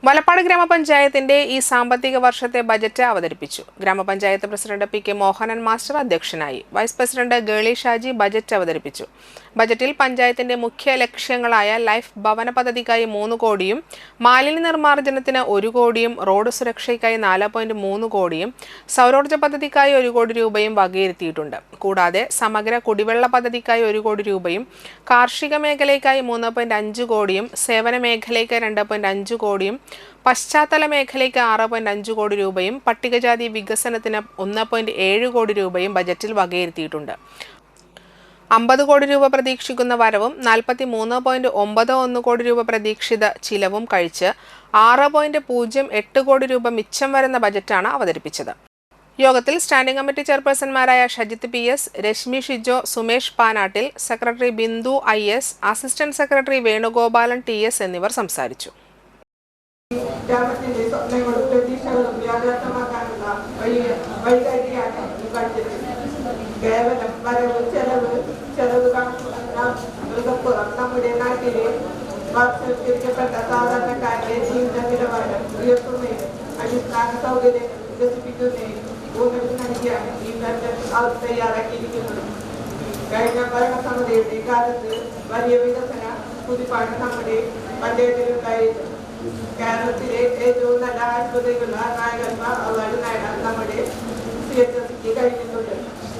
വലപ്പാട് ഗ്രാമപഞ്ചായത്തിന്റെ ഈ സാമ്പത്തിക വർഷത്തെ ബജറ്റ് അവതരിപ്പിച്ചു. ഗ്രാമപഞ്ചായത്ത് president P K Mohanan master അധ്യക്ഷനായി. Vice president Geli Shaji budget അവതരിപ്പിച്ചു. ബജറ്റിൽ പഞ്ചായത്തിന്റെ മുഖ്യ ലക്ഷ്യങ്ങളായ ലൈഫ് ഭവന പദ്ധതിക്കായി 3 കോടിയും, മാലിന്യ നിർമ്മാർജ്ജനത്തിന് 1 കോടിയും, റോഡ് സുരക്ഷയ്ക്കായി 4.3 കോടിയും, സൗരോർജ്ജ പദ്ധതിക്കായി 1 കോടി രൂപയും വകയിരുത്തിയിട്ടുണ്ട്. കൂടാതെ സമഗ്ര കുടിവെള്ള പദ്ധതിക്കായി 1 കോടി രൂപയും, കാർഷിക മേഖലയ്ക്കായി 3.5 കോടിയും, സേവന മേഖലയ്ക്ക് 2.5 കോടിയും, പശ്ചാത്തല മേഖലയ്ക്ക് 6.5 കോടി രൂപയും, പട്ടികജാതി വികസനത്തിന് 1.7 കോടി രൂപയും ബജറ്റിൽ വകയിരുത്തിയിട്ടുണ്ട്. 50 കോടി രൂപ പ്രതീക്ഷിക്കുന്ന വരവും 43.91 കോടി രൂപ പ്രതീക്ഷിത ചിലവും കഴിച്ച് 6.08 കോടി രൂപ മിച്ചം വരുന്ന ബജറ്റാണ് അവതരിപ്പിച്ചത്. യോഗത്തിൽ സ്റ്റാൻഡിംഗ് കമ്മിറ്റി ചെയർപേഴ്സൺമാരായ Shajith P S., Rashmi Shijo, Sumesh Panattil, secretary Bindu I S., assistant secretary Venugopalan T S. എന്നിവർ സംസാരിച്ചു. കേവലം വരവ് ചെലവ് കണക്കുപുറം നമ്മുടെ നാട്ടിലെ വാർഷികരിക്കപ്പെട്ട സാധാരണക്കാരുടെ ജീവിത നിലവാരം ഉയർത്തുന്നതിനും അടിസ്ഥാന സൗകര്യങ്ങൾ വികസിപ്പിക്കുന്നതിനും ഊന്നൽ നൽകിയാണ് ഈ ബജറ്റ് തയ്യാറാക്കിയിരിക്കുന്നത്. കഴിഞ്ഞ ഭരണസമിതിയുടെ കാലത്ത് വലിയ വികസന കുതിപ്പാണ് നമ്മുടെ പഞ്ചായത്തിലുണ്ടായത്. കേരളത്തിലെ ഏറ്റവും നല്ല ആശുപത്രികളുള്ള നായകന്മാർ അവാർഡ് നേടാൻ നമ്മുടെ CHSക്ക് കഴിഞ്ഞു.